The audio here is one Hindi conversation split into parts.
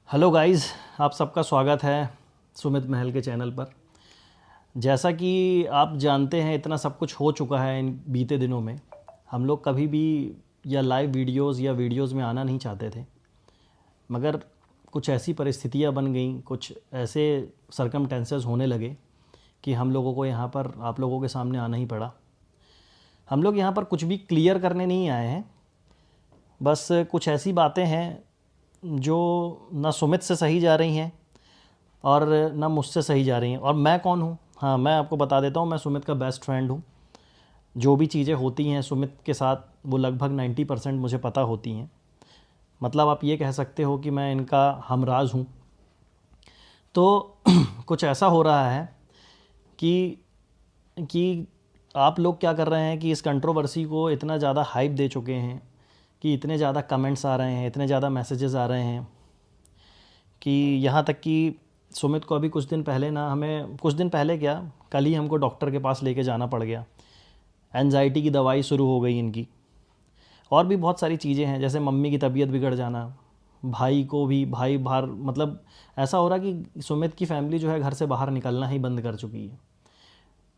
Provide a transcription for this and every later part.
हेलो गाइस, आप सबका स्वागत है सुमित महल के चैनल पर। जैसा कि आप जानते हैं, इतना सब कुछ हो चुका है इन बीते दिनों में। हम लोग कभी भी या लाइव वीडियोस या वीडियोस में आना नहीं चाहते थे, मगर कुछ ऐसी परिस्थितियां बन गईं, कुछ ऐसे सरकमटेंसेस होने लगे कि हम लोगों को यहाँ पर आप लोगों के सामने आना ही पड़ा। हम लोग यहाँ पर कुछ भी क्लियर करने नहीं आए हैं, बस कुछ ऐसी बातें हैं जो ना सुमित से सही जा रही हैं और ना मुझसे सही जा रही हैं। और मैं कौन हूँ? हाँ, मैं आपको बता देता हूँ, मैं सुमित का बेस्ट फ्रेंड हूँ। जो भी चीज़ें होती हैं सुमित के साथ, वो लगभग 90% मुझे पता होती हैं। मतलब आप ये कह सकते हो कि मैं इनका हमराज हूँ। तो कुछ ऐसा हो रहा है कि आप लोग क्या कर रहे हैं कि इस कंट्रोवर्सी को इतना ज़्यादा हाइप दे चुके हैं कि इतने ज़्यादा कमेंट्स आ रहे हैं, इतने ज़्यादा मैसेजेस आ रहे हैं कि यहाँ तक कि सुमित को अभी कुछ दिन पहले ना, हमें कुछ दिन पहले क्या, कल ही हमको डॉक्टर के पास लेके जाना पड़ गया। एंजाइटी की दवाई शुरू हो गई इनकी, और भी बहुत सारी चीज़ें हैं, जैसे मम्मी की तबीयत बिगड़ जाना, भाई को भी, भाई बाहर, मतलब ऐसा हो रहा कि सुमित की फैमिली जो है घर से बाहर निकलना ही बंद कर चुकी है।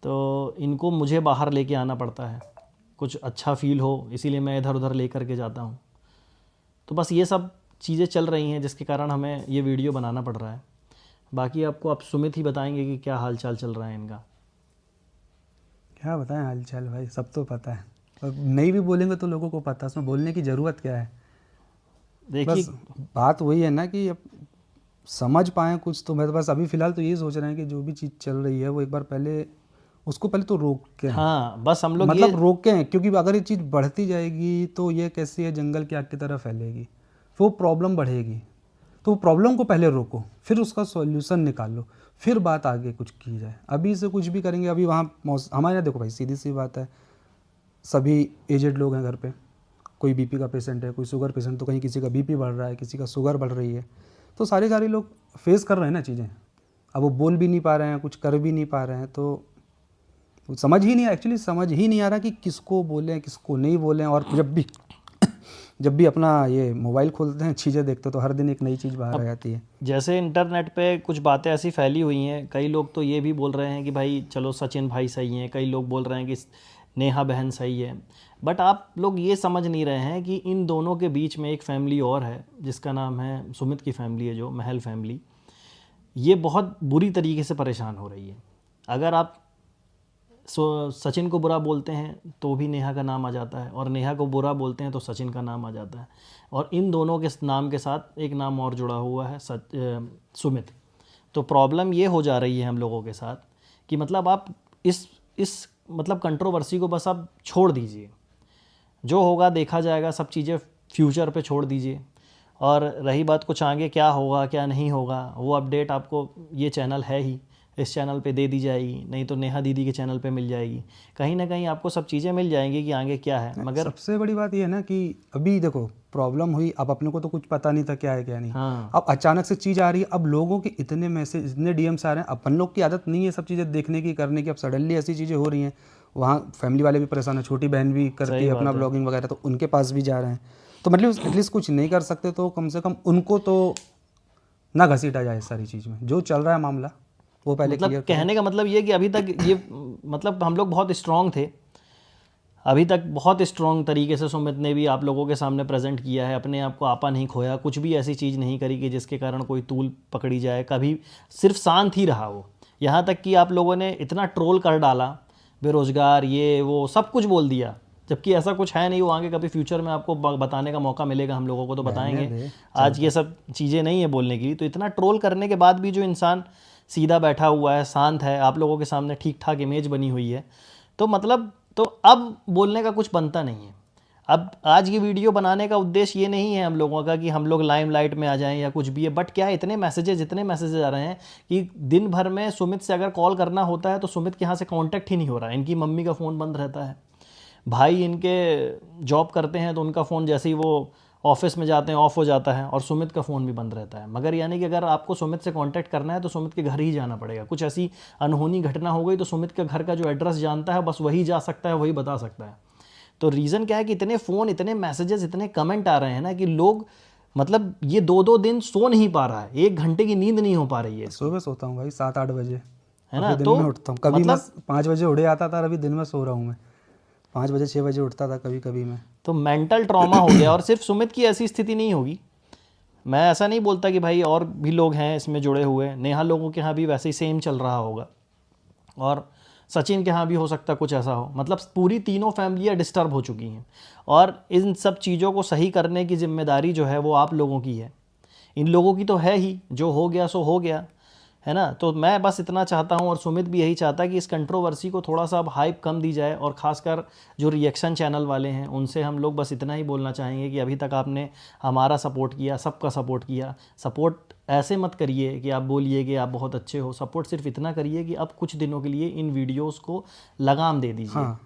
तो इनको मुझे बाहर लेके आना पड़ता है, कुछ अच्छा फील हो इसीलिए मैं इधर उधर ले करके जाता हूँ। तो बस ये सब चीज़ें चल रही हैं जिसके कारण हमें ये वीडियो बनाना पड़ रहा है। बाकी आपको आप सुमित ही बताएंगे कि क्या हाल चाल चल रहा है इनका। क्या बताएं हाल चाल भाई, सब तो पता है और नहीं भी बोलेंगे तो लोगों को पता है, उसमें बोलने की ज़रूरत क्या है। देखिए, बस बात वही है ना कि अब समझ पाएँ कुछ। तो मैं तो बस अभी फ़िलहाल तो यही सोच रहे हैं कि जो भी चीज़ चल रही है वो एक बार पहले उसको पहले तो रोकें। हाँ, बस हम लोग ये, मतलब रोकें, क्योंकि अगर ये चीज़ बढ़ती जाएगी तो ये कैसे है, जंगल की आग की तरह फैलेगी, फिर वो प्रॉब्लम बढ़ेगी। तो प्रॉब्लम को पहले रोको, फिर उसका सॉल्यूशन निकालो, फिर बात आगे कुछ की जाए। अभी से कुछ भी करेंगे, अभी वहाँ हमारे यहाँ देखो भाई, सीधी सी बात है, सभी एजेड लोग हैं घर पे। कोई बीपी का पेशेंट है, कोई शुगर पेशेंट, तो कहीं किसी का बीपी बढ़ रहा है, किसी का शुगर बढ़ रही है। तो सारे लोग फेस कर रहे हैं ना चीज़ें। अब वो बोल भी नहीं पा रहे हैं, कुछ कर भी नहीं पा रहे हैं, तो समझ ही नहीं, एक्चुअली समझ ही नहीं आ रहा कि किसको बोलें किसको नहीं बोलें। और जब भी अपना ये मोबाइल खोलते हैं, चीज़ें देखते हैं, तो हर दिन एक नई चीज़ बाहर आ अब जाती है। जैसे इंटरनेट पे कुछ बातें ऐसी फैली हुई हैं, कई लोग तो ये भी बोल रहे हैं कि भाई चलो सचिन भाई सही हैं, कई लोग बोल रहे हैं कि नेहा बहन सही है। बट आप लोग ये समझ नहीं रहे हैं कि इन दोनों के बीच में एक फैमिली और है जिसका नाम है सुमित की फैमिली है, जो महल फैमिली। ये बहुत बुरी तरीके से परेशान हो रही है। अगर आप सचिन को बुरा बोलते हैं तो भी नेहा का नाम आ जाता है, और नेहा को बुरा बोलते हैं तो सचिन का नाम आ जाता है, और इन दोनों के नाम के साथ एक नाम और जुड़ा हुआ है, सुमित। तो प्रॉब्लम ये हो जा रही है हम लोगों के साथ कि मतलब आप इस मतलब कंट्रोवर्सी को बस आप छोड़ दीजिए, जो होगा देखा जाएगा, सब चीज़ें फ्यूचर पे छोड़ दीजिए। और रही बात कुछ आगे क्या होगा क्या नहीं होगा, वो अपडेट आपको, ये चैनल है ही, इस चैनल पे दे दी जाएगी, नहीं तो नेहा दीदी के चैनल पे मिल जाएगी। कहीं ना कहीं आपको सब चीज़ें मिल जाएंगी कि आगे क्या है। मगर सबसे बड़ी बात ये है ना कि अभी देखो प्रॉब्लम हुई, अब अपने को तो कुछ पता नहीं था क्या है क्या नहीं। हाँ, अब अचानक से चीज़ आ रही है, अब लोगों के इतने मैसेज, इतने डीएम्स आ रहे हैं। अपन लोग की आदत नहीं है सब चीज़ें देखने की, करने की। अब सडनली ऐसी चीज़ें हो रही हैं, वहाँ फैमिली वाले भी परेशान है, छोटी बहन भी करती सही है अपना बात है। ब्लॉगिंग वगैरह, तो उनके पास भी जा रहे हैं। तो मतलब एटलीस्ट कुछ नहीं कर सकते तो कम से कम उनको तो ना घसीटा जाए सारी चीज़ में। जो चल रहा है मामला वो पहले मतलब क्लियर करें। कहने का मतलब ये कि अभी तक ये मतलब हम लोग बहुत स्ट्रांग थे, अभी तक बहुत स्ट्रॉन्ग तरीके से सुमित ने भी आप लोगों के सामने प्रेजेंट किया है, अपने आप को आपा नहीं खोया, कुछ भी ऐसी चीज़ नहीं करी कि जिसके कारण कोई तूल पकड़ी जाए। कभी सिर्फ शांत ही रहा वो। यहाँ तक कि आप लोगों ने इतना ट्रोल कर डाला, बेरोज़गार, ये वो सब कुछ बोल दिया, जबकि ऐसा कुछ है नहीं। वो आगे कभी फ्यूचर में आपको बताने का मौका मिलेगा, हम लोगों को तो रहने बताएंगे। दे, आज ये सब चीज़ें नहीं है बोलने की। तो इतना ट्रोल करने के बाद भी जो इंसान सीधा बैठा हुआ है, शांत है, आप लोगों के सामने ठीक ठाक इमेज बनी हुई है, तो मतलब तो अब बोलने का कुछ बनता नहीं है। अब आज ये वीडियो बनाने का उद्देश्य ये नहीं है हम लोगों का कि हम लोग लाइमलाइट में आ जाएं या कुछ भी है। बट क्या है, इतने मैसेजेस आ रहे हैं कि दिन भर में सुमित से अगर कॉल करना होता है तो सुमित के यहाँ से कांटेक्ट ही नहीं हो रहा है। इनकी मम्मी का फ़ोन बंद रहता है, भाई इनके जॉब करते हैं तो उनका फ़ोन जैसे ही वो ऑफिस में जाते हैं ऑफ हो जाता है, और सुमित का फ़ोन भी बंद रहता है। मगर यानी कि अगर आपको सुमित से कांटेक्ट करना है तो सुमित के घर ही जाना पड़ेगा। कुछ ऐसी अनहोनी घटना हो गई तो सुमित के घर का जो एड्रेस जानता है बस वही जा सकता है, वही बता सकता है। तो रीज़न क्या है कि इतने फ़ोन, इतने मैसेजेस, इतने कमेंट आ रहे हैं ना कि लोग मतलब ये 2-2 दिन सो नहीं पा रहा है, 1 घंटे की नींद नहीं हो पा रही है, सुबह सोता हूँ भाई 7-8 बजे, है ना? अभी दिन तो में उठता हूँ, कभी मैं मतलब 5 बजे उड़े आता था, अभी दिन में सो रहा हूँ मैं 5 बजे 6 बजे उठता था कभी कभी मैं। तो मेंटल ट्रॉमा हो गया। और सिर्फ सुमित की ऐसी स्थिति नहीं होगी, मैं ऐसा नहीं बोलता कि भाई और भी लोग हैं इसमें जुड़े हुए, नेहा लोगों के यहाँ भी वैसे ही सेम चल रहा होगा, और सचिन के यहाँ भी हो सकता है कुछ ऐसा हो। मतलब पूरी तीनों फैमिलियाँ डिस्टर्ब हो चुकी हैं, और इन सब चीज़ों को सही करने की जिम्मेदारी जो है वो आप लोगों की है। इन लोगों की तो है ही, जो हो गया सो हो गया, है ना? तो मैं बस इतना चाहता हूँ, और सुमित भी यही चाहता है कि इस कंट्रोवर्सी को थोड़ा सा अब हाइप कम दी जाए, और ख़ासकर जो रिएक्शन चैनल वाले हैं उनसे हम लोग बस इतना ही बोलना चाहेंगे कि अभी तक आपने हमारा सपोर्ट किया, सबका सपोर्ट किया, सपोर्ट ऐसे मत करिए कि आप बोलिए कि आप बहुत अच्छे हो, सपोर्ट सिर्फ इतना करिए कि अब कुछ दिनों के लिए इन वीडियोज़ को लगाम दे दीजिए। हाँ,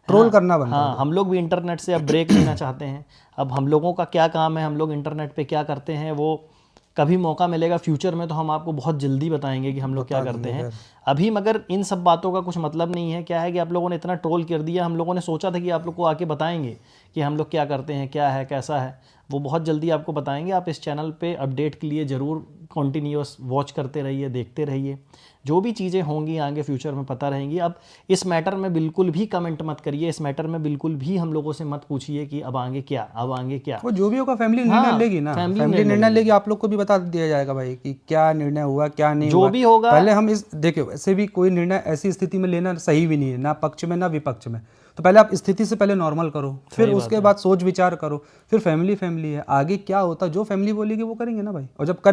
ट्रोल करना बंद कर हाँ, हम लोग भी इंटरनेट से अब ब्रेक लेना चाहते हैं। अब हम लोगों का क्या काम है, हम लोग इंटरनेट पे क्या करते हैं, वो कभी मौका मिलेगा फ्यूचर में तो हम आपको बहुत जल्दी बताएंगे कि हम लोग क्या करते हैं। अभी मगर इन सब बातों का कुछ मतलब नहीं है। क्या है कि आप लोगों ने इतना ट्रोल कर दिया, हम लोगों ने सोचा था कि आप लोग को आके बताएंगे कि हम लोग क्या करते हैं, क्या है, कैसा है, वो बहुत जल्दी आपको बताएंगे। आप इस चैनल पे अपडेट के लिए ज़रूर कंटिन्यूअस वॉच करते रहिए, देखते रहिए, जो भी चीज़ें होंगी आगे फ्यूचर में पता रहेंगी। अब इस मैटर में बिल्कुल भी कमेंट मत करिए, इस मैटर में बिल्कुल भी हम लोगों से मत पूछिए कि अब आगे क्या, अब आगे क्या। वो जो भी होगा फैमिली निर्णय लेगी ना, फैमिली निर्णय लेगी, आप लोग को भी बता दिया जाएगा भाई कि क्या निर्णय हुआ क्या नहीं जो हुआ। भी होगा, पहले हम इस देखिए, वैसे भी कोई निर्णय ऐसी स्थिति में लेना सही भी नहीं है, ना पक्ष में ना विपक्ष में। तो पहले आप स्थिति से पहले नॉर्मल करो, फिर उसके बाद सोच विचार करो, फिर फैमिली है, आगे क्या होता जो फैमिली बोलेगी वो करेंगे ना भाई। और जब